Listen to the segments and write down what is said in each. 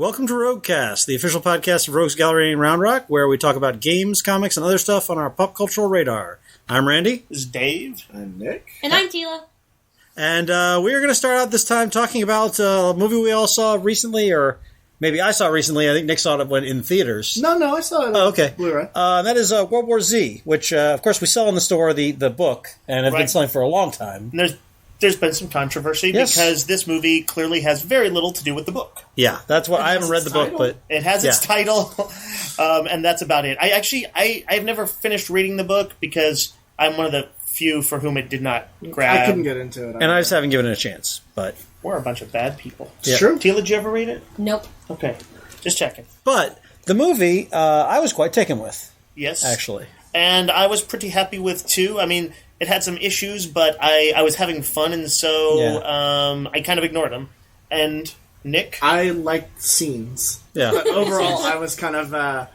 Welcome to Roguecast, the official podcast of Rogues Gallery in Round Rock, where we talk about games, comics, and other stuff on our pop cultural radar. I'm Randy. This is Dave. I'm Nick. And I'm Tila. And we are going to start out this time talking about a movie we all saw recently, or maybe I saw recently. I think Nick saw it when in theaters. No, I saw it. Oh, okay. Blu-ray. That is World War Z, which, of course, we sell in the store, the book, and have been selling for a long time. And there's been some controversy because this movie clearly has very little to do with the book. Yeah, that's what I haven't read the book, but it has its title, and that's about it. I've never finished reading the book because I'm one of the few for whom it did not grab. I couldn't get into it. And I just haven't given it a chance. But we're a bunch of bad people. It's true. Tila, did you ever read it? Nope. Okay, just checking. But the movie, I was quite taken with. Yes, actually, and I was pretty happy with too. I mean, it had some issues, but I was having fun, and so I kind of ignored them. And Nick? I liked scenes. Yeah. But overall, I was kind of...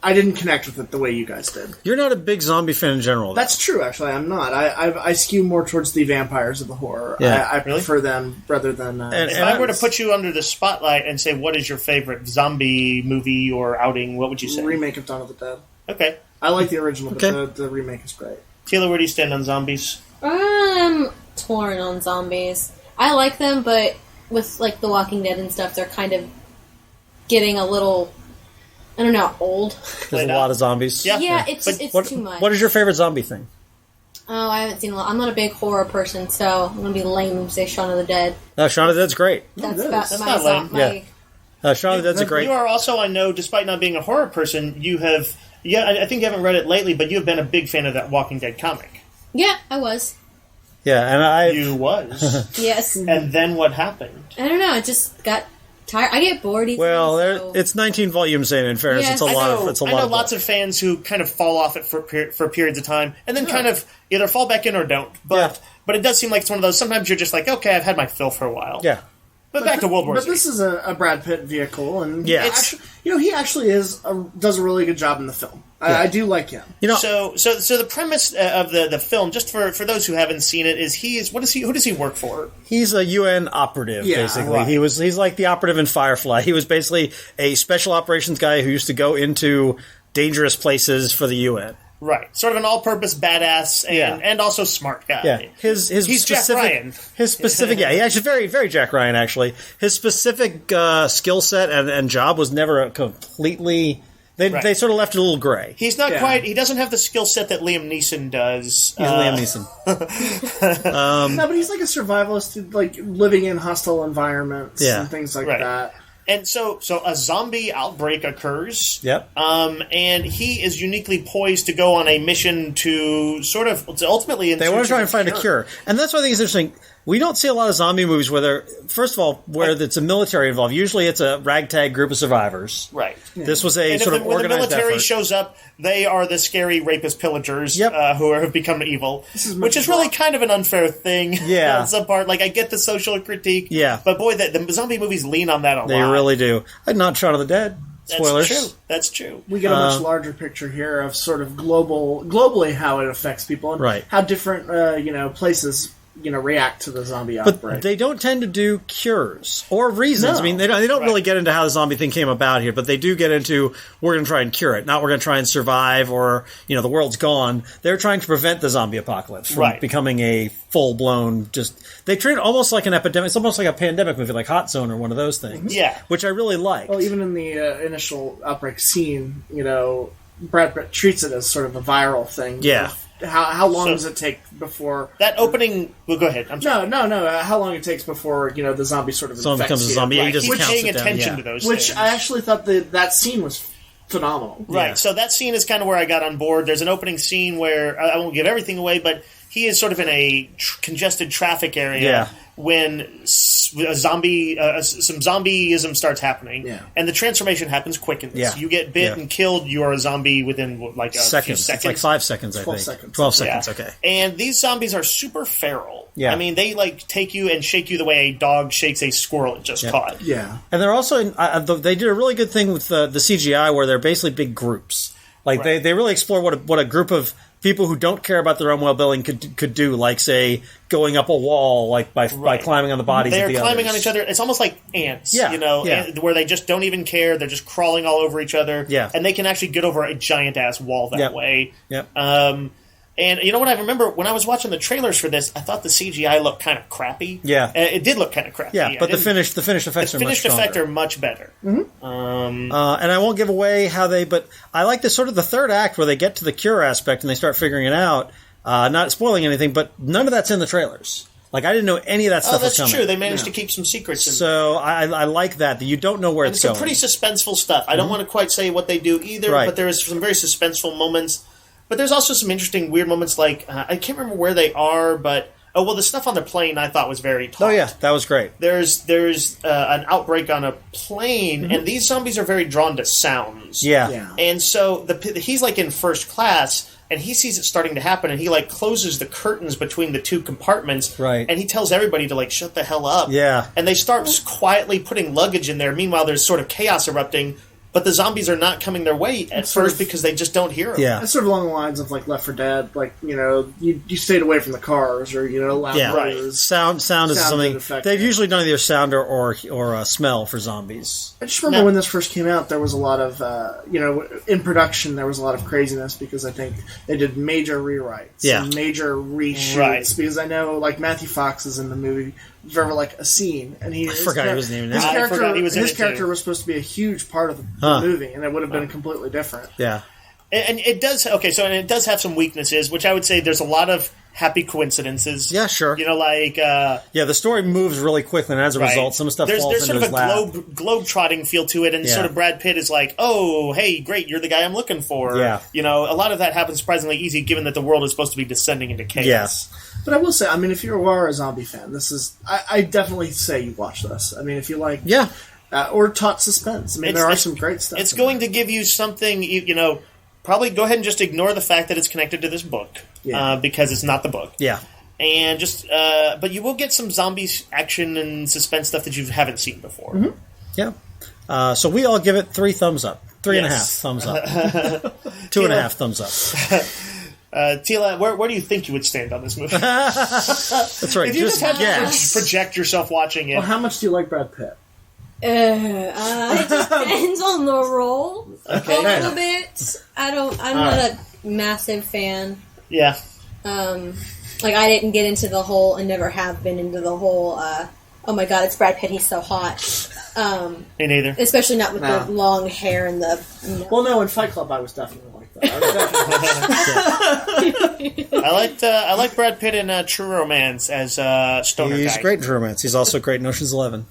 I didn't connect with it the way you guys did. You're not a big zombie fan in general, though. That's true, actually. I'm not. I skew more towards the vampires of the horror. Yeah. I prefer them rather than... if I were to put you under the spotlight and say, what is your favorite zombie movie or outing, what would you say? Remake of Dawn of the Dead. Okay. I like the original, but the remake is great. Tila, where do you stand on zombies? I'm torn on zombies. I like them, but with like The Walking Dead and stuff, they're kind of getting a little, I don't know, old. There's a lot of zombies. Yeah, it's too much. What is your favorite zombie thing? Oh, I haven't seen a lot. I'm not a big horror person, so I'm going to be lame and say Shaun of the Dead. No, Shaun of the Dead's great. That's not my lame. zombie. Shaun of the Dead's a great... You are also, I know, despite not being a horror person, you have... Yeah, I think you haven't read it lately, but you have been a big fan of that Walking Dead comic. Yeah, I was. Yeah, and You was? Yes. And then what happened? I don't know, I just got tired. I get bored easily. Well, it's 19 volumes in fairness. Yeah. It's a lot. I know lots of fans who kind of fall off it for periods of time, and then kind of either fall back in or don't. But it does seem like it's one of those, sometimes you're just like, okay, I've had my fill for a while. Yeah. But back to World War Z. But this is a Brad Pitt vehicle, and Yeah. he actually does a really good job in the film. I do like him. So the premise of the film, just for those who haven't seen it, is who does he work for? He's a UN operative, basically. Right. He's like the operative in Firefly. He was basically a special operations guy who used to go into dangerous places for the UN. Right, sort of an all-purpose badass and also smart guy. Yeah, he's specific, Jack Ryan. His specific, he actually very very Jack Ryan actually. His specific skill set and job was never a completely. They sort of left it a little gray. He's not quite. He doesn't have the skill set that Liam Neeson does. He's Liam Neeson. No, but he's like a survivalist, like living in hostile environments and things like that. And so a zombie outbreak occurs. Yep. And he is uniquely poised to go on a mission to sort of ultimately. They want to try and find a cure, and that's why I think it's interesting. We don't see a lot of zombie movies where first of all, it's a military involved. Usually, it's a ragtag group of survivors. Right. Yeah. This was a sort of when organized the military effort. shows up, they are the scary rapist pillagers who have become evil, which is really kind of an unfair thing. Yeah. On some part, like I get the social critique. Yeah. But boy, the zombie movies lean on that a lot. They really do. Not Shaun of the Dead. Spoilers. That's true. We get a much larger picture here of sort of globally how it affects people and how different places react to the zombie outbreak. But they don't tend to do cures or reasons. No. I mean, they don't really get into how the zombie thing came about here, but they do get into we're going to try and cure it, not we're going to try and survive or the world's gone. They're trying to prevent the zombie apocalypse from becoming a full-blown they treat it almost like an epidemic. It's almost like a pandemic movie, like Hot Zone or one of those things. Yeah. Which I really like. Well, even in the initial outbreak scene, Brad Pitt treats it as sort of a viral thing. Yeah. How long does it take before that opening? Well, go ahead. I'm sorry. No. How long it takes before the zombie sort of someone becomes a zombie? Right. He just We're counts paying it down. attention to those Which things. I actually thought that scene was phenomenal. Right. Yeah. So that scene is kind of where I got on board. There's an opening scene where I won't give everything away, but he is sort of in a congested traffic area when some zombieism starts happening, and the transformation happens quick in this. You get bit and killed, you are a zombie within a few seconds. It's like 5 seconds, I think. 12 seconds, okay. And these zombies are super feral. Yeah. I mean, they take you and shake you the way a dog shakes a squirrel it just caught. Yeah. And they're also they did a really good thing with the CGI where they're basically big groups. Like they really explore what a group of people who don't care about their own well-being could do, like, say, going up a wall, like by climbing on the bodies of the others. They're climbing on each other. It's almost like ants, yeah. where they just don't even care. They're just crawling all over each other. Yeah. And they can actually get over a giant-ass wall that way. Yep. And you know what I remember? When I was watching the trailers for this, I thought the CGI looked kind of crappy. Yeah. It did look kind of crappy. Yeah, but the finished effects are much stronger. are much better. Mm-hmm. And I won't give away how but I like the sort of the third act where they get to the cure aspect and they start figuring it out. Not spoiling anything, but none of that's in the trailers. Like, I didn't know any of that stuff was coming. That's true. They managed to keep some secrets in So I like that you don't know where it's going. Some pretty suspenseful stuff. I don't want to quite say what they do either, but there is some very suspenseful moments. But there's also some interesting, weird moments, like, I can't remember where they are, but, the stuff on the plane I thought was very taut. Oh, yeah, that was great. There's an outbreak on a plane, and these zombies are very drawn to sounds. Yeah. And so he's, like, in first class, and he sees it starting to happen, and he, like, closes the curtains between the two compartments, right? And he tells everybody to, like, shut the hell up. Yeah. And they start quietly putting luggage in there. Meanwhile, there's sort of chaos erupting. But the zombies are not coming their way at first because they just don't hear them. Yeah. It's sort of along the lines of, like, Left 4 Dead. Like, you stayed away from the cars or, loud noises. Sound is something... They've usually done either sound or smell for zombies. I just remember when this first came out, there was a lot of, in production, there was a lot of craziness because I think they did major rewrites and major reshoots. Right. Because I know, like, Matthew Fox is in the movie for, like, a scene. And I forgot he was named his character was supposed to be a huge part of the movie, and it would have been completely different. Yeah. And it does, it does have some weaknesses, which I would say there's a lot of happy coincidences. Yeah, sure. Like... the story moves really quickly, and as a result, some stuff falls into his lap. There's sort of a globe-trotting feel to it, and sort of Brad Pitt is like, oh, hey, great, you're the guy I'm looking for. Yeah. A lot of that happens surprisingly easy, given that the world is supposed to be descending into chaos. Yes. But I will say, I mean, if you are a zombie fan, this is... I definitely say you watch this. I mean, if you like... Yeah. Or taut suspense. I mean, there are some great stuff. It's going to give you something, probably go ahead and just ignore the fact that it's connected to this book, because it's not the book. Yeah. And just, but you will get some zombies action and suspense stuff that you haven't seen before. Mm-hmm. Yeah. So we all give it 3 thumbs up. 3.5 thumbs up. 2.5 thumbs up. Tila, where do you think you would stand on this movie? That's right. If you just had to project yourself watching it. Well, how much do you like Brad Pitt? It just depends on the role a little bit. I'm not a massive fan. Yeah. Like, I didn't get into the whole, and never have been into the whole, oh my god, it's Brad Pitt, he's so hot. Me neither. Especially not with the long hair and the... Well, no, in Fight Club I was definitely like that. I liked Brad Pitt in True Romance as Stoner He's guy. great in True Romance. He's also great in Ocean's 11.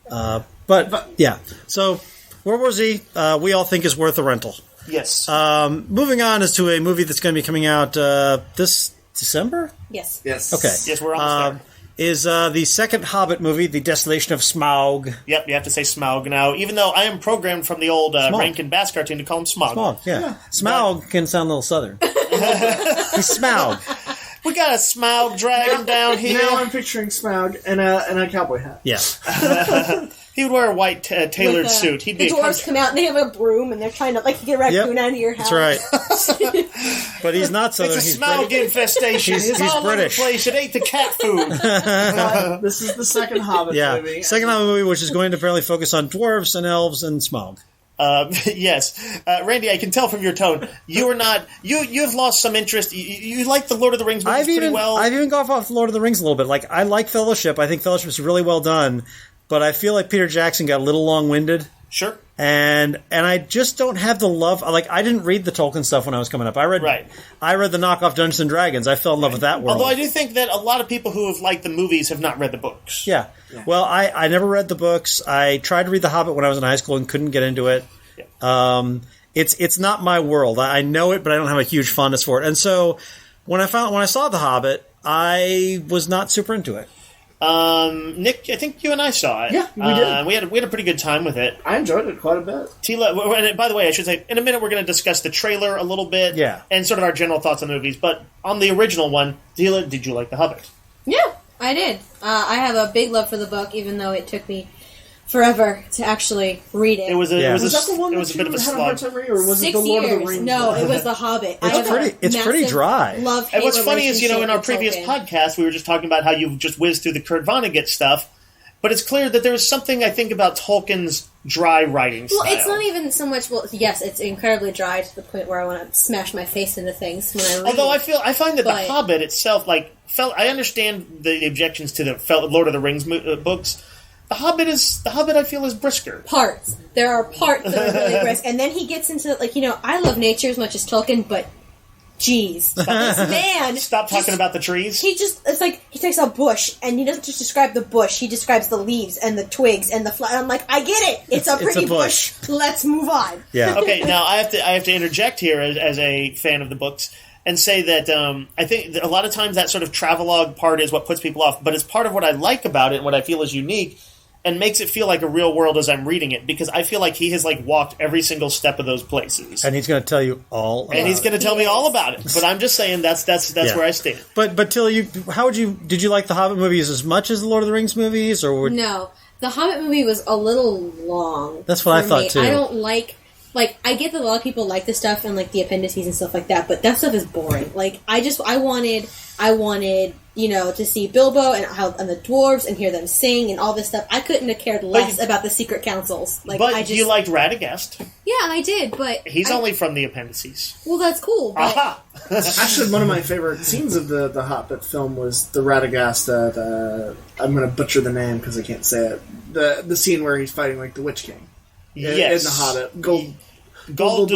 But yeah. So, World War Z, we all think is worth a rental. Yes. Moving on is to a movie that's going to be coming out this December? Yes. Okay. Yes, we're almost there. Is the second Hobbit movie, The Desolation of Smaug. Yep, you have to say Smaug now, even though I am programmed from the old Rankin Bass cartoon to call him Smaug. Smaug, yeah. Smaug can sound a little southern. He's Smaug. We got a Smaug dragon down here. Now I'm picturing Smaug and a cowboy hat. Yeah. He would wear a white tailored suit. He'd be the dwarves come out and they have a broom and they're trying to get a raccoon out of your house. That's right. But he's not southern. It's a Smaug infestation. He's all British. Over the place. It ate the cat food. This is the second Hobbit movie. Second Hobbit movie, which is going to apparently focus on dwarves and elves and Smaug. Yes, Randy, I can tell from your tone you are not. You've lost some interest. You like the Lord of the Rings movies pretty well. I've even gone off Lord of the Rings a little bit. Like, I like Fellowship. I think Fellowship is really well done, but I feel like Peter Jackson got a little long-winded. Sure. And I just don't have the love. Like, I didn't read the Tolkien stuff when I was coming up. I read the knockoff Dungeons and Dragons. I fell in love with that world. Although I do think that a lot of people who have liked the movies have not read the books. Yeah. Well, I never read the books. I tried to read The Hobbit when I was in high school and couldn't get into it. Yeah. It's not my world. I know it, but I don't have a huge fondness for it. And so when I saw The Hobbit, I was not super into it. Nick, I think you and I saw it. Yeah, we did. We had a pretty good time with it. I enjoyed it quite a bit. Tila, and by the way, I should say, in a minute we're going to discuss the trailer a little bit, and sort of our general thoughts on the movies. But on the original one, Tila, did you like The Hobbit? Yeah, I did. I have a big love for the book, even though it took me forever to actually read it. Was that the one that you had a hard time reading, or was it the Lord of the Rings? No, it was The Hobbit. It's pretty dry. And what's funny is, in our previous podcast, we were just talking about how you just whizzed through the Kurt Vonnegut stuff, but it's clear that there was something, I think, about Tolkien's dry writing style. Well, it's not even so much. Well, yes, it's incredibly dry to the point where I want to smash my face into things when I read. Although I find that The Hobbit itself, I understand the objections to the Lord of the Rings books. The Hobbit, I feel, is brisker. Parts. There are parts that are really brisk. And then he gets into, I love nature as much as Tolkien, but jeez. This man... Stop talking about the trees. It's like, he takes a bush, and he doesn't just describe the bush, he describes the leaves, and the twigs, and the flower. I'm like, I get it! It's a pretty bush. Let's move on. Yeah. Okay, now I have to interject here as a fan of the books, and say that I think that a lot of times that sort of travelogue part is what puts people off, but it's part of what I like about it, and what I feel is unique, and makes it feel like a real world as I'm reading it, because I feel like he has walked every single step of those places, and he's going to tell you all about it. And he's going to tell me all about it. But I'm just saying that's where I stand. But Till, did you like the Hobbit movies as much as the Lord of the Rings movies, or no? The Hobbit movie was a little long. That's what I thought too. I don't like. I get that a lot of people like this stuff and the appendices and stuff like that, but that stuff is boring. I wanted, to see Bilbo and the dwarves and hear them sing and all this stuff. I couldn't have cared less about the secret councils. You liked Radagast. Yeah, I did, but he's only from the appendices. Well, that's cool. But... Aha! Actually, one of my favorite scenes of the Hobbit film was the Radagast. I'm going to butcher the name because I can't say it. The scene where he's fighting the Witch King. Yes. In the Hobbit. Dol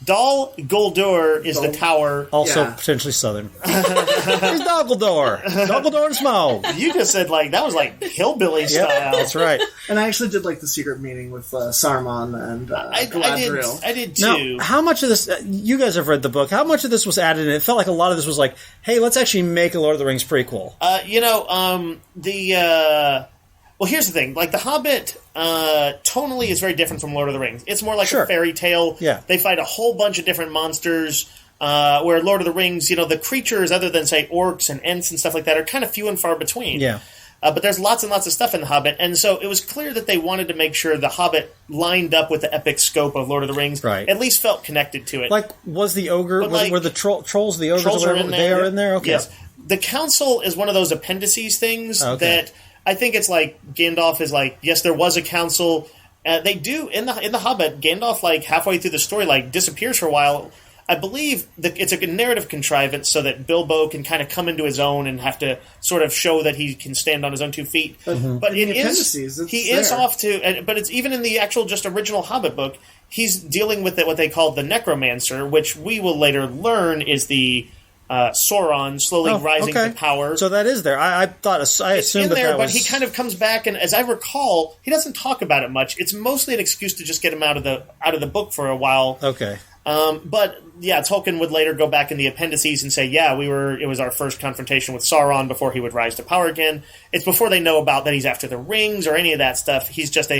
Guldur is the tower. Also potentially southern. Here's Dumbledore. Dumbledore and Smaug. You just said that was hillbilly style. That's right. And I actually did the secret meeting with Saruman and Galadriel. I did too. Now, how much of this, you guys have read the book, how much of this was added in? It felt like a lot of this was hey, let's actually make a Lord of the Rings prequel. Well, here's the thing. The Hobbit, tonally is very different from Lord of the Rings. It's more like a fairy tale. Yeah. They fight a whole bunch of different monsters, where Lord of the Rings, the creatures, other than, say, orcs and ents and stuff like that, are kind of few and far between. Yeah. But there's lots and lots of stuff in The Hobbit, and so it was clear that they wanted to make sure The Hobbit lined up with the epic scope of Lord of the Rings, right. At least felt connected to it. Was the ogre, were the trolls the ogres? Trolls are in there. They are in there? Okay. Yes. The council is one of those appendices things that... I think it's Gandalf is yes, there was a council. They do in the Hobbit. Gandalf halfway through the story disappears for a while. I believe it's a narrative contrivance so that Bilbo can kind of come into his own and have to sort of show that he can stand on his own 2 feet. But it is is off to. But it's even in the actual just original Hobbit book. He's dealing with what they call the necromancer, which we will later learn is the. Sauron slowly rising to power. So that is there. I assumed that was... But he kind of comes back, and as I recall, he doesn't talk about it much. It's mostly an excuse to just get him out of the book for a while. Okay. But yeah, Tolkien would later go back in the appendices and say, yeah, it was our first confrontation with Sauron before he would rise to power again. It's before they know about that he's after the rings or any of that stuff. He's just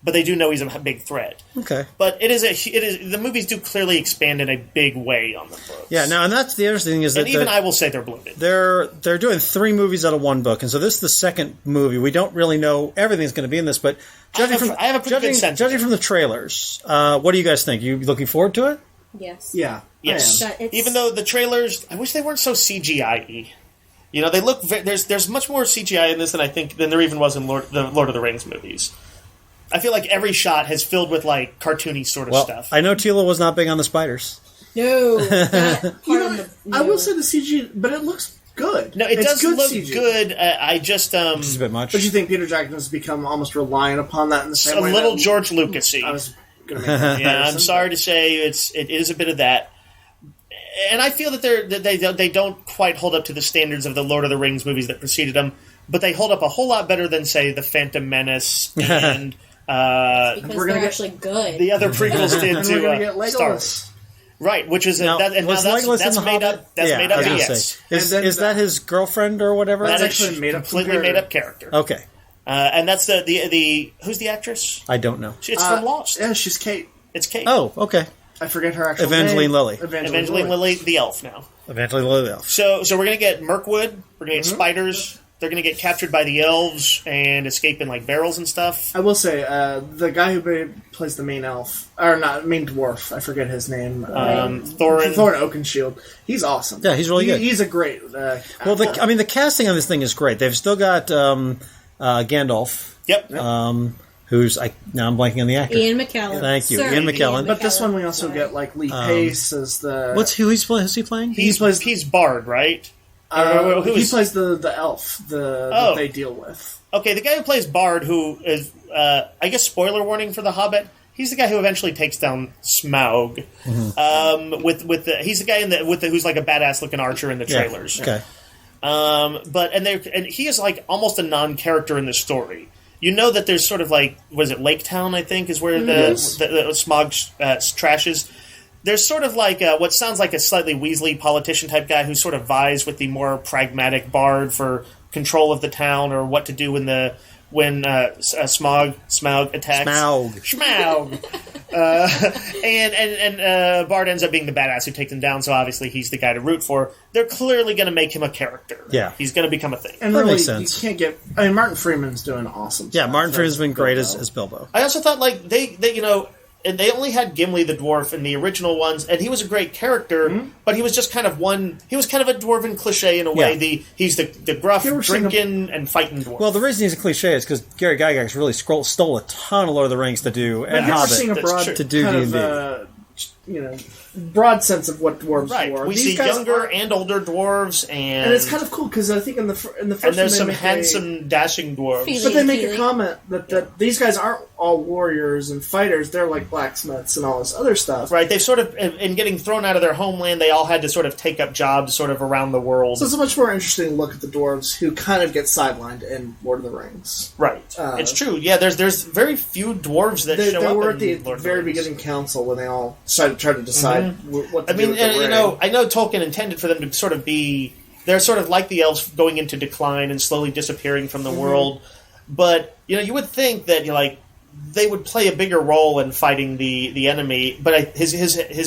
but they do know he's a big threat. Okay. But the movies do clearly expand in a big way on the books. Yeah, now, and that's the interesting thing is that... And even I will say they're bloated. They're doing 3 movies out of 1 book, and so this is the second movie. We don't really know everything's going to be in this, but I have a pretty good sense. Judging from the trailers, what do you guys think? You looking forward to it? Yes. Yeah. Yes. Even though the trailers, I wish they weren't so CGI-y. They look... There's much more CGI in this than there even was in the Lord of the Rings movies. I feel like every shot has filled with cartoony sort of stuff. I know Tila was not big on the spiders. No, I will say the CG, but it looks good. No, it does look good. I just just a bit much. But you think Peter Jackson has become almost reliant upon that in the same way? A little George Lucas-y. I was going to make that yeah, I'm sorry to say it is a bit of that. And I feel that they don't quite hold up to the standards of the Lord of the Rings movies that preceded them, but they hold up a whole lot better than, say, The Phantom Menace and... because they're actually good. The other prequels did to Star Wars. Right, which is that's made up. That's made up. Yes, is that his girlfriend or whatever? That's actually made up, completely made up character. Okay, and that's the who's the actress? I don't know. It's from Lost. Yeah, she's Kate. It's Kate. Oh, okay. I forget her actual Evangeline name. Lilly. Evangeline Lilly, the elf now. Evangeline Lilly, the elf. So we're gonna get Mirkwood. We're gonna get spiders. they're going to get captured by the elves and escape in like barrels and stuff. I will say the guy who plays the main elf, or not main dwarf, I forget his name. Thorin Oakenshield. He's awesome. Yeah, he's really good. He's a great. Well, the casting on this thing is great. They've still got Gandalf. Yep. Who's now I'm blanking on the actor. Ian McKellen. Thank you, Ian McKellen. But this one we also get like Lee Pace as the. Who's he playing? He's Bard, right? He plays the elf that they deal with. Okay, the guy who plays Bard, who is I guess spoiler warning for The Hobbit. He's the guy who eventually takes down Smaug. Mm-hmm. He's the guy who's like a badass looking archer in the trailers. Yeah. Okay. And he is like almost a non-character in the story. You know that there's sort of like, was it Lake Town, I think, is where the Smaug trash is. There's sort of like what sounds like a slightly Weasley politician type guy who sort of vies with the more pragmatic Bard for control of the town or what to do when Smaug attacks. Smaug. And Bard ends up being the badass who takes him down, so obviously he's the guy to root for. They're clearly going to make him a character. Yeah. He's going to become a thing. And that really, makes sense. You can't get... I mean, Martin Freeman's doing awesome. Yeah, stuff. Martin Freeman's been great Bilbo. as Bilbo. I also thought, like, they and they only had Gimli the dwarf in the original ones, and he was a great character, but he was just kind of he was kind of a dwarven cliche in a way. Yeah. He's the gruff, drinking, and fighting dwarf. Well, the reason he's a cliche is because Gary Gygax really stole a ton of Lord of the Rings to do, and Hobbit to do D&D. Broad sense of what dwarves were. We see younger and older dwarves, and it's kind of cool because I think in the first and there's some handsome, dashing dwarves. But they make a comment that these guys aren't all warriors and fighters; they're like blacksmiths and all this other stuff. Right? They've sort of, in getting thrown out of their homeland, they all had to sort of take up jobs sort of around the world. So it's a much more interesting look at the dwarves who kind of get sidelined in Lord of the Rings. Right? It's true. Yeah, there's very few dwarves that show up. They were at the Lord very beginning council when they all tried to decide. What to do with the ring. I know Tolkien intended for them to sort of be. They're sort of like the elves going into decline and slowly disappearing from the world. But you would think that they would play a bigger role in fighting the enemy. But his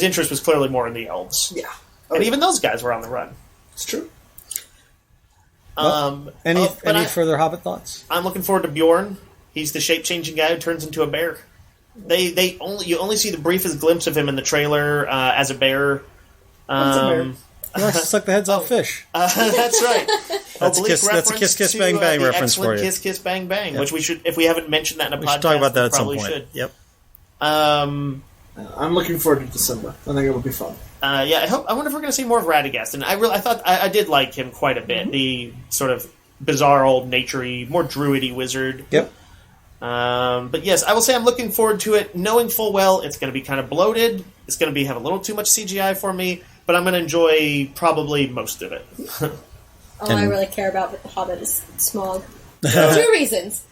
interest was clearly more in the elves. Yeah, and even those guys were on the run. It's true. Any further Hobbit thoughts? I'm looking forward to Bjorn. He's the shape changing guy who turns into a bear. You only see the briefest glimpse of him in the trailer as a bear. What's a bear? He likes to suck the heads off fish. That's right. That's a Kiss Kiss Bang Bang reference for you. Kiss Kiss Bang Bang, which we should, if we haven't mentioned that in a podcast, should talk about that at some point. Should. Yep. I'm looking forward to December. I think it'll be fun. I wonder if we're going to see more of Radagast. And I thought I did like him quite a bit. The sort of bizarre old naturey, more druidy wizard. Yep. But yes, I will say I'm looking forward to it, knowing full well it's going to be kind of bloated. It's going to have a little too much CGI for me, but I'm going to enjoy probably most of it. All I really care about with The Hobbit is Smaug.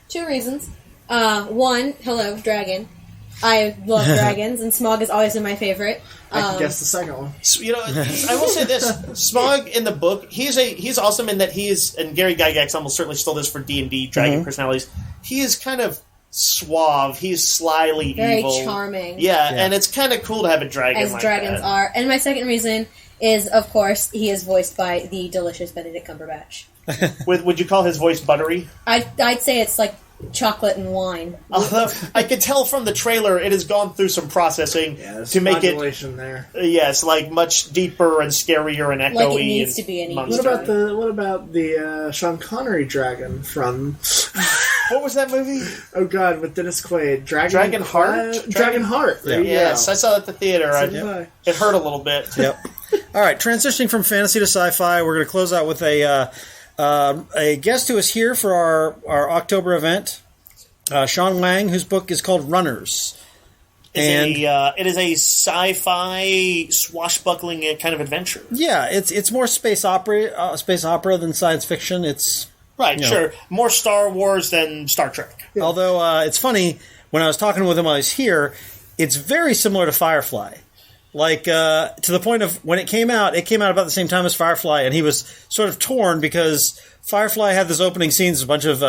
Two reasons. One, hello, dragon. I love dragons, and Smaug has always been my favorite. I can guess the second one. I will say this: Smaug in the book, he's awesome in that he is, and Gary Gygax almost certainly stole this for D&D dragon personalities. He is kind of suave. He's slyly very evil, charming. Yeah, and it's kind of cool to have a dragon as like dragons that. are. And my second reason is, of course, he is voiced by the delicious Benedict Cumberbatch. Would you call his voice buttery? I'd say it's like chocolate and wine. I could tell from the trailer it has gone through some processing to make it there. Yes, like much deeper and scarier and echoey. Like it needs to be an What about the Sean Connery dragon from? What was that movie? Oh God, with Dennis Quaid, Dragonheart. Dragonheart. Yes, I saw it at the theater. It hurt a little bit. Yep. All right, transitioning from fantasy to sci-fi, we're going to close out with a guest who is here for our October event, Sean Wang, whose book is called Runners. It is a sci-fi swashbuckling kind of adventure. Yeah, it's more space opera than science fiction. It's sure, more Star Wars than Star Trek. Yeah. Although it's funny, when I was talking with him while I was here, it's very similar to Firefly. Like, to the point of when it came out about the same time as Firefly, and he was sort of torn because Firefly had this opening scenes, a bunch of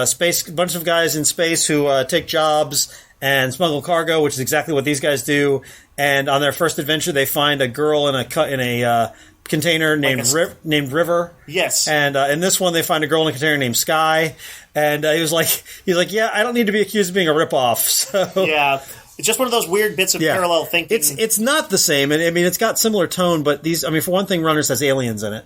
guys in space who take jobs and smuggle cargo, which is exactly what these guys do. And on their first adventure, they find a girl in a kind container named River. Yes. And in this one, they find a girl in a container named Sky. And he's like, yeah, I don't need to be accused of being a ripoff. So yeah. It's just one of those weird bits of parallel thinking. It's not the same. And I mean, it's got similar tone, but for one thing, Runners has aliens in it.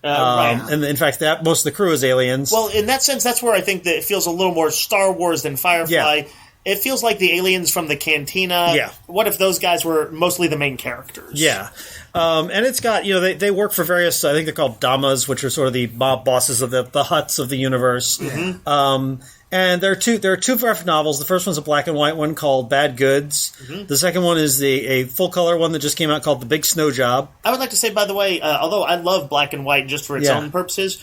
Right. And in fact, most of the crew is aliens. Well, in that sense, that's where I think that it feels a little more Star Wars than Firefly. Yeah. It feels like the aliens from the Cantina. Yeah. What if those guys were mostly the main characters? Yeah. And it's got, they work for various, I think they're called Damas, which are sort of the mob bosses of the Hutts of the universe. Mm-hmm. And there are two graphic novels. The first one's a black and white one called Bad Goods. Mm-hmm. The second one is a full color one that just came out called The Big Snow Job. I would like to say, by the way, although I love black and white just for its own purposes,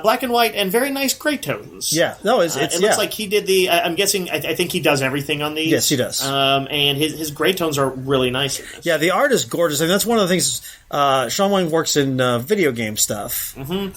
black and white and very nice gray tones. Yeah, no, it looks like he did the. I'm guessing. I think he does everything on these. Yes, he does. And his gray tones are really nice in this. Yeah, the art is gorgeous. I mean, that's one of the things. Sean Wang works in video game stuff,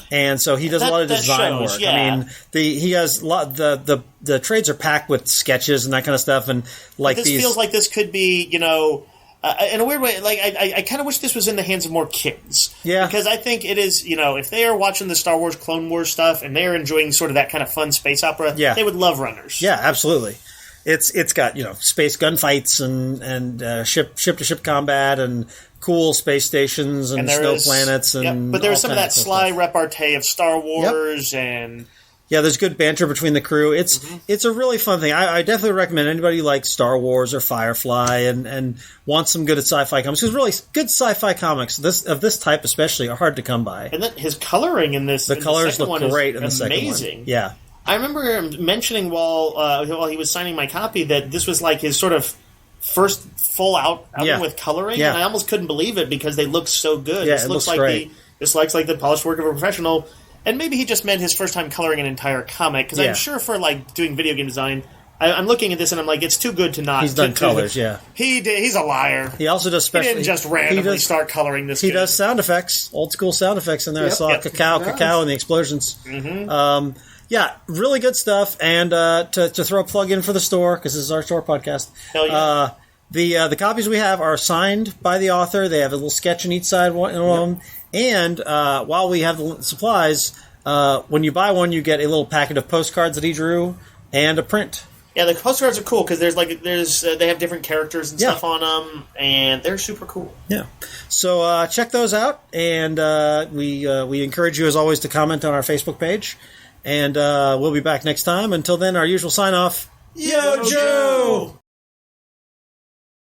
and so he does a lot of design work. Yeah. I mean, he has a lot. The trades are packed with sketches and that kind of stuff, and this feels like this could be, in a weird way, like I kind of wish this was in the hands of more kids. Yeah. Because I think it is, if they are watching the Star Wars Clone Wars stuff and they are enjoying sort of that kind of fun space opera, they would love Runners. Yeah, absolutely. It's got space gunfights and ship to ship combat and cool space stations and snow planets and but there's some of that sly repartee of Star Wars and. Yeah, there's good banter between the crew. It's a really fun thing. I definitely recommend anybody who likes Star Wars or Firefly and wants some good sci-fi comics. Because really, good sci-fi comics of this type especially are hard to come by. And then his coloring in this, the colors look great in the second one. Amazing. Yeah, I remember him mentioning while he was signing my copy that this was like his sort of first full outing with coloring, and I almost couldn't believe it because they look so good. Yeah, this looks great. This looks like the polished work of a professional. And maybe he just meant his first time coloring an entire comic, because I'm sure for doing video game design, I'm looking at this and I'm like, it's too good to not. He's done colors, He did. He's a liar. He also does special. He didn't just randomly start coloring this. He does sound effects, old school sound effects in there. I saw cacao and the explosions. Mm-hmm. Really good stuff. And to throw a plug in for the store, because this is our store podcast. Hell yeah. The copies we have are signed by the author. They have a little sketch on each side of them. And while we have the supplies, when you buy one, you get a little packet of postcards that he drew and a print. Yeah, the postcards are cool because they have different characters and stuff on them, and they're super cool. Yeah, so check those out, and we encourage you as always to comment on our Facebook page, and we'll be back next time. Until then, our usual sign off. Yo, Joe.